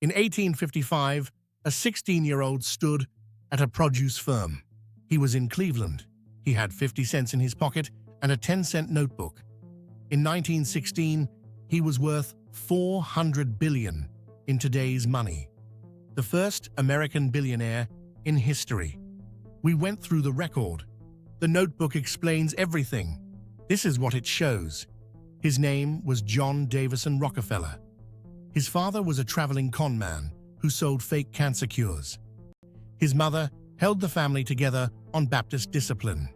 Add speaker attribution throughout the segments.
Speaker 1: In 1855, a 16-year-old stood at a produce firm. He was in Cleveland. He had 50 cents in his pocket and a 10-cent notebook. In 1916, he was worth $400 billion in today's money. The first American billionaire in history. We went through the record. The notebook explains everything. This is what it shows. His name was John Davison Rockefeller. His father was a traveling con man who sold fake cancer cures. His mother held the family together on Baptist discipline.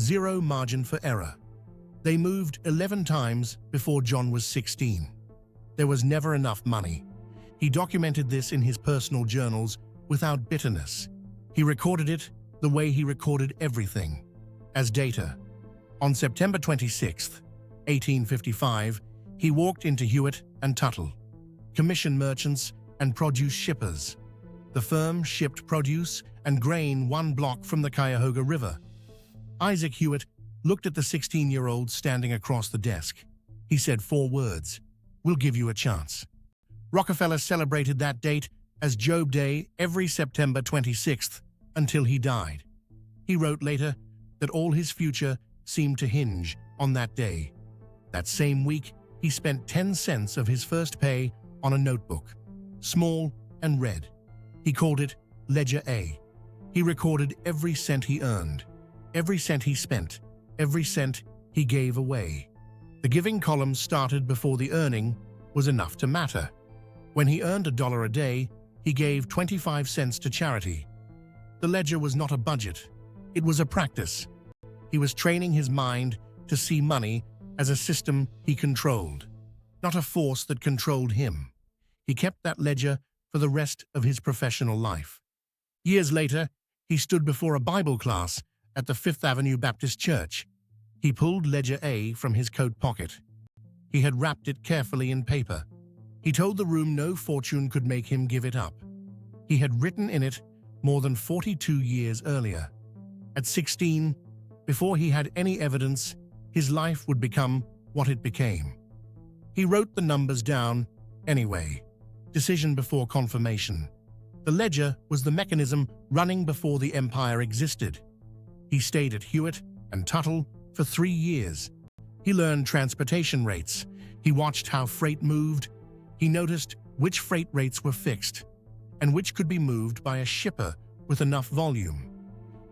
Speaker 1: Zero margin for error. They moved 11 times before John was 16. There was never enough money. He documented this in his personal journals without bitterness. He recorded it the way he recorded everything, as data. On September 26, 1855, he walked into Hewitt and Tuttle, commission merchants and produce shippers. The firm shipped produce and grain 1 block from the Cuyahoga River. Isaac Hewitt looked at the 16-year-old standing across the desk. He said 4 words, "We'll give you a chance." Rockefeller celebrated that date as Job Day every September 26th until he died. He wrote later that all his future seemed to hinge on that day. That same week, he spent 10 cents of his first pay on a notebook, small and red. He called it Ledger A. He recorded every cent he earned, every cent he spent, every cent he gave away. The giving column started before the earning was enough to matter. When he earned $1 a day, he gave 25 cents to charity. The ledger was not a budget. It was a practice. He was training his mind to see money as a system he controlled, not a force that controlled him. He kept that ledger for the rest of his professional life. Years later, he stood before a Bible class at the Fifth Avenue Baptist Church. He pulled Ledger A from his coat pocket. He had wrapped it carefully in paper. He told the room no fortune could make him give it up. He had written in it more than 42 years earlier. At 16, before he had any evidence, his life would become what it became. He wrote the numbers down anyway. Decision before confirmation. The ledger was the mechanism running before the empire existed. He stayed at Hewitt and Tuttle for 3 years. He learned transportation rates. He watched how freight moved. He noticed which freight rates were fixed and which could be moved by a shipper with enough volume.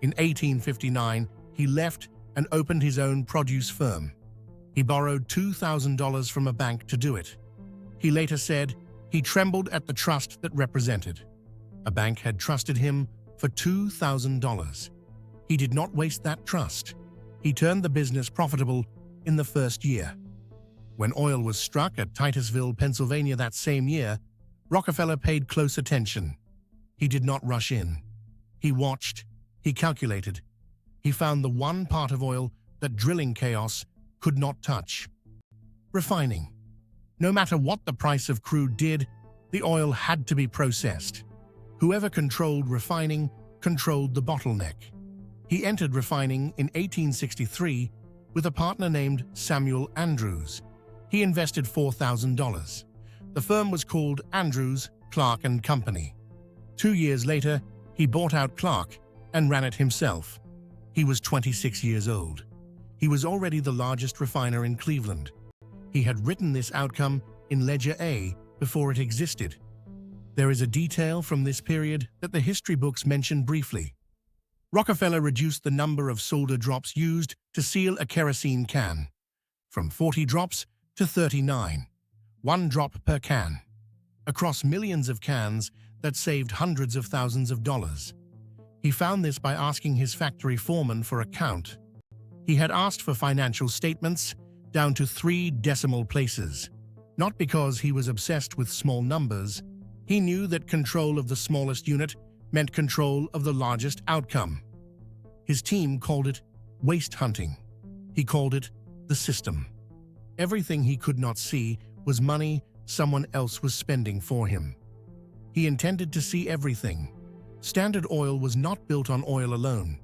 Speaker 1: In 1859, he left and opened his own produce firm. He borrowed $2,000 from a bank to do it. He later said he trembled at the trust that represented. A bank had trusted him for $2,000. He did not waste that trust. He turned the business profitable in the first year. When oil was struck at Titusville, Pennsylvania that same year, Rockefeller paid close attention. He did not rush in. He watched. He calculated. He found the one part of oil that drilling chaos could not touch. Refining. No matter what the price of crude did, the oil had to be processed. Whoever controlled refining controlled the bottleneck. He entered refining in 1863 with a partner named Samuel Andrews. He invested $4,000. The firm was called Andrews, Clark and Company. 2 years later, he bought out Clark and ran it himself. He was 26 years old. He was already the largest refiner in Cleveland. He had written this outcome in Ledger A before it existed. There is a detail from this period that the history books mention briefly. Rockefeller reduced the number of solder drops used to seal a kerosene can from 40 drops to 39, 1 drop per can, across millions of cans that saved hundreds of thousands of dollars. He found this by asking his factory foreman for a count. He had asked for financial statements down to 3 decimal places. Not because he was obsessed with small numbers. He knew that control of the smallest unit meant control of the largest outcome. His team called it waste hunting. He called it the system. Everything he could not see was money someone else was spending for him. He intended to see everything. Standard Oil was not built on oil alone.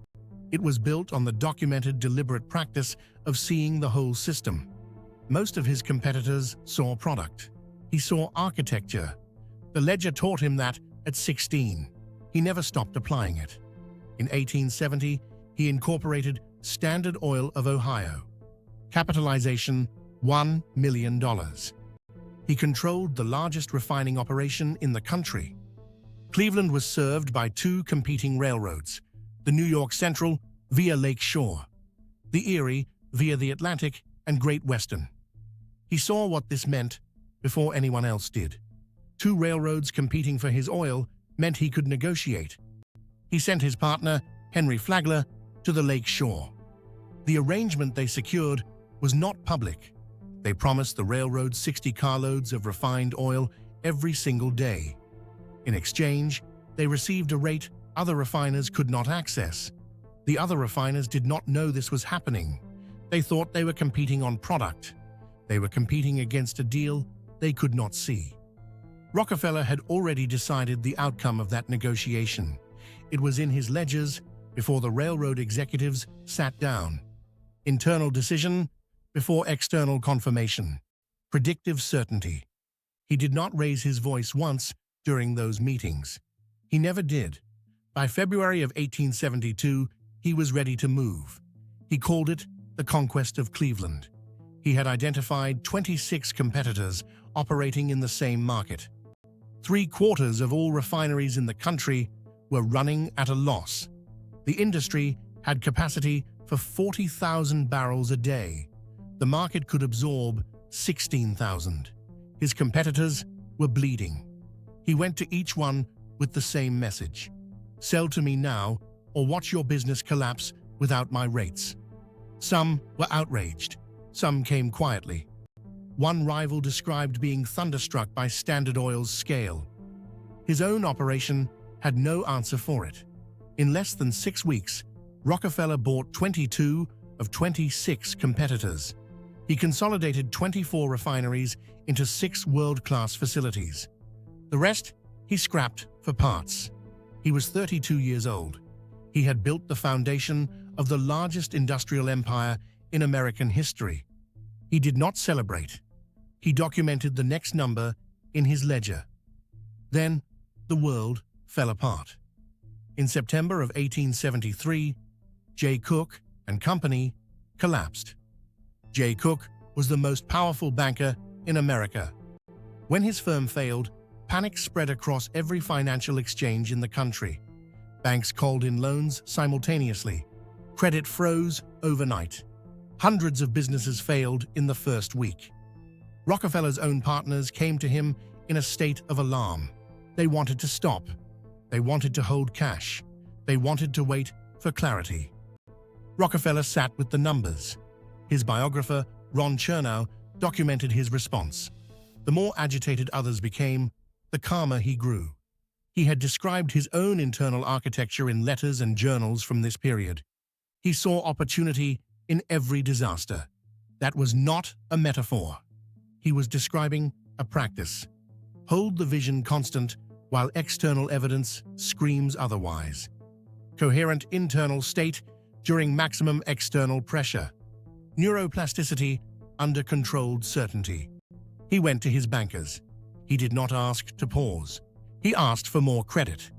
Speaker 1: It was built on the documented, deliberate practice of seeing the whole system. Most of his competitors saw product. He saw architecture. The ledger taught him that at 16. He never stopped applying it. In 1870, he incorporated Standard Oil of Ohio. Capitalization, $1 million. He controlled the largest refining operation in the country. Cleveland was served by two competing railroads, the New York Central via Lake Shore, the Erie via the Atlantic and Great Western. He saw what this meant before anyone else did. Two railroads competing for his oil meant he could negotiate. He sent his partner, Henry Flagler, to the Lake Shore. The arrangement they secured was not public. They promised the railroad 60 carloads of refined oil every single day. In exchange, they received a rate other refiners could not access. The other refiners did not know this was happening. They thought they were competing on product. They were competing against a deal they could not see. Rockefeller had already decided the outcome of that negotiation. It was in his ledgers before the railroad executives sat down. Internal decision before external confirmation. Predictive certainty. He did not raise his voice once during those meetings. He never did. By February of 1872, he was ready to move. He called it the conquest of Cleveland. He had identified 26 competitors operating in the same market. 3/4 of all refineries in the country were running at a loss. The industry had capacity for 40,000 barrels a day. The market could absorb 16,000. His competitors were bleeding. He went to each one with the same message. Sell to me now or watch your business collapse without my rates. Some were outraged. Some came quietly. One rival described being thunderstruck by Standard Oil's scale. His own operation had no answer for it. In less than 6 weeks, Rockefeller bought 22 of 26 competitors. He consolidated 24 refineries into 6 world-class facilities. The rest he scrapped for parts. He was 32 years old. He had built the foundation of the largest industrial empire in American history. He did not celebrate. He documented the next number in his ledger. Then, the world fell apart. In September of 1873, J. Cook and Company collapsed. J. Cook was the most powerful banker in America. When his firm failed, panic spread across every financial exchange in the country. Banks called in loans simultaneously. Credit froze overnight. Hundreds of businesses failed in the first week. Rockefeller's own partners came to him in a state of alarm. They wanted to stop. They wanted to hold cash. They wanted to wait for clarity. Rockefeller sat with the numbers. His biographer, Ron Chernow, documented his response. The more agitated others became, the calmer he grew. He had described his own internal architecture in letters and journals from this period. He saw opportunity in every disaster. That was not a metaphor. He was describing a practice. Hold the vision constant while external evidence screams otherwise. Coherent internal state during maximum external pressure. Neuroplasticity under controlled certainty. He went to his bankers. He did not ask to pause. He asked for more credit.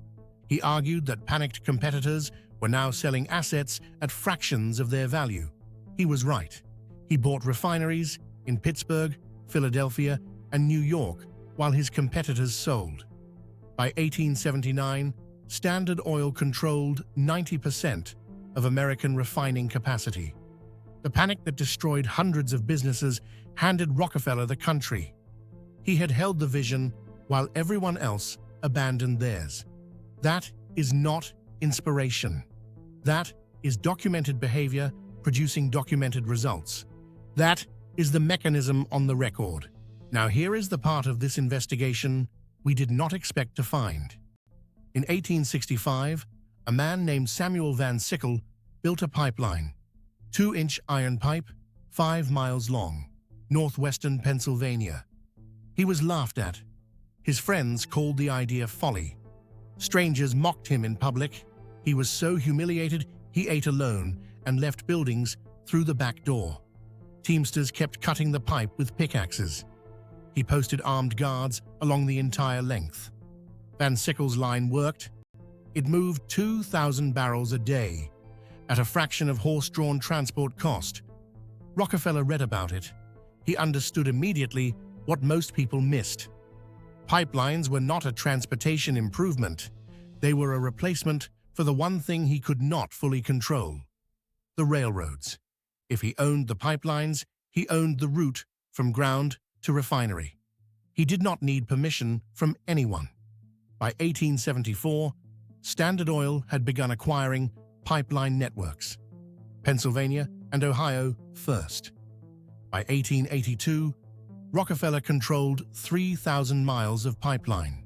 Speaker 1: He argued that panicked competitors were now selling assets at fractions of their value. He was right. He bought refineries in Pittsburgh, Philadelphia, and New York while his competitors sold. By 1879, Standard Oil controlled 90% of American refining capacity. The panic that destroyed hundreds of businesses handed Rockefeller the country. He had held the vision while everyone else abandoned theirs. That is not inspiration. That is documented behavior producing documented results. That is the mechanism on the record. Now here is the part of this investigation we did not expect to find. In 1865, a man named Samuel Van Sickle built a pipeline, 2-inch iron pipe, 5 miles long, northwestern Pennsylvania. He was laughed at. His friends called the idea folly. Strangers mocked him in public. He was so humiliated he ate alone and left buildings through the back door. Teamsters kept cutting the pipe with pickaxes. He posted armed guards along the entire length. Van Sickle's line worked. It moved 2,000 barrels a day at a fraction of horse-drawn transport cost. Rockefeller read about it. He understood immediately what most people missed. Pipelines were not a transportation improvement. They were a replacement for the one thing he could not fully control: the railroads. If he owned the pipelines, he owned the route from ground to refinery. He did not need permission from anyone. By 1874, Standard Oil had begun acquiring pipeline networks. Pennsylvania and Ohio first. By 1882, Rockefeller controlled 3,000 miles of pipeline.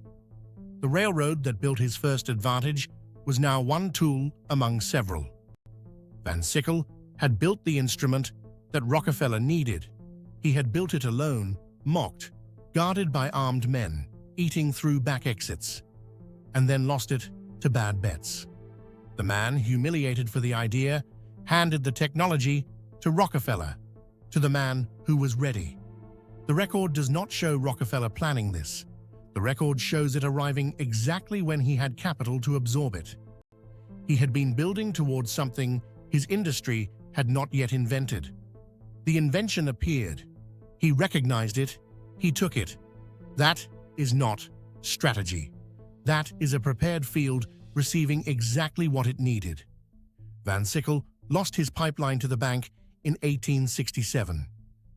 Speaker 1: The railroad that built his first advantage was now one tool among several. Van Sickle had built the instrument that Rockefeller needed. He had built it alone, mocked, guarded by armed men, eating through back exits, and then lost it to bad bets. The man, humiliated for the idea, handed the technology to Rockefeller, to the man who was ready. The record does not show Rockefeller planning this. The record shows it arriving exactly when he had capital to absorb it. He had been building towards something his industry had not yet invented. The invention appeared. He recognized it. He took it. That is not strategy. That is a prepared field receiving exactly what it needed. Van Sickle lost his pipeline to the bank in 1867,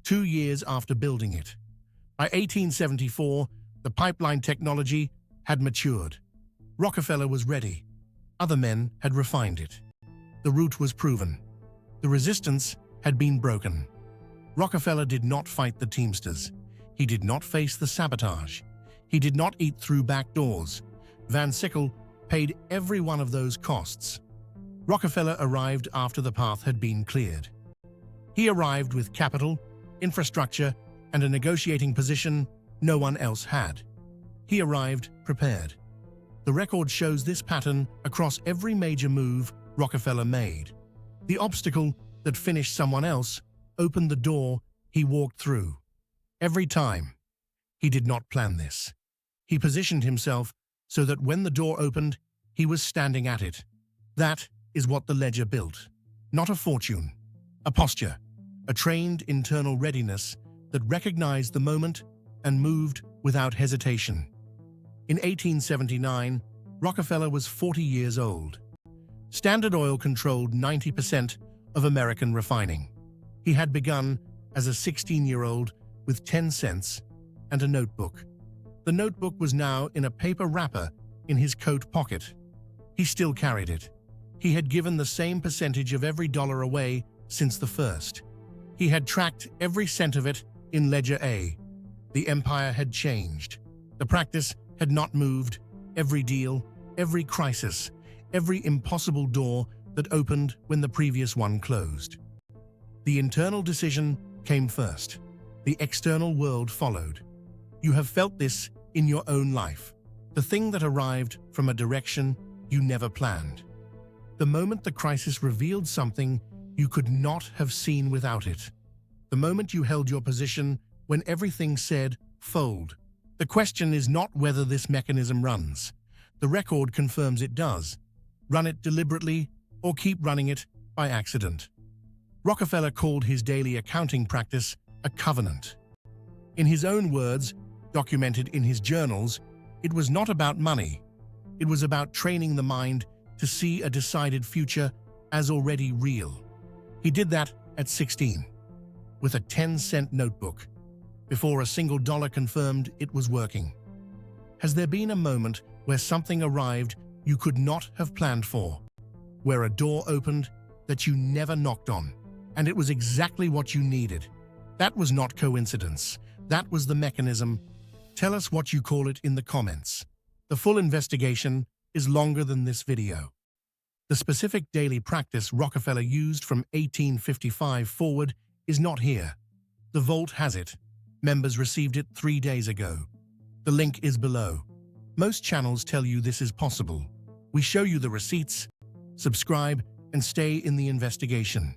Speaker 1: 2 years after building it. By 1874, the pipeline technology had matured. Rockefeller was ready. Other men had refined it. The route was proven. The resistance had been broken. Rockefeller did not fight the Teamsters. He did not face the sabotage. He did not eat through back doors. Van Sickle paid every one of those costs. Rockefeller arrived after the path had been cleared. He arrived with capital, infrastructure, and a negotiating position no one else had. He arrived prepared. The record shows this pattern across every major move Rockefeller made. The obstacle that finished someone else opened the door he walked through. Every time. He did not plan this. He positioned himself so that when the door opened, he was standing at it. That is what the ledger built. Not a fortune, a posture, a trained internal readiness that recognized the moment and moved without hesitation. In 1879, Rockefeller was 40 years old. Standard Oil controlled 90% of American refining. He had begun as a 16-year-old with 10 cents and a notebook. The notebook was now in a paper wrapper in his coat pocket. He still carried it. He had given the same percentage of every dollar away since the first. He had tracked every cent of it in Ledger A. The empire had changed. The practice had not moved. Every deal, every crisis, every impossible door that opened when the previous one closed. The internal decision came first. The external world followed. You have felt this in your own life. The thing that arrived from a direction you never planned. The moment the crisis revealed something you could not have seen without it. The moment you held your position when everything said, fold. The question is not whether this mechanism runs. The record confirms it does. Run it deliberately or keep running it by accident. Rockefeller called his daily accounting practice a covenant. In his own words, documented in his journals, it was not about money. It was about training the mind to see a decided future as already real. He did that at 16, with a 10-cent notebook, before a single dollar confirmed it was working. Has there been a moment where something arrived you could not have planned for, where a door opened that you never knocked on, and it was exactly what you needed? That was not coincidence. That was the mechanism. Tell us what you call it in the comments. The full investigation is longer than this video. The specific daily practice Rockefeller used from 1855 forward is not here. The vault has it. Members received it 3 days ago. The link is below. Most channels tell you this is possible. We show you the receipts. Subscribe and stay in the investigation.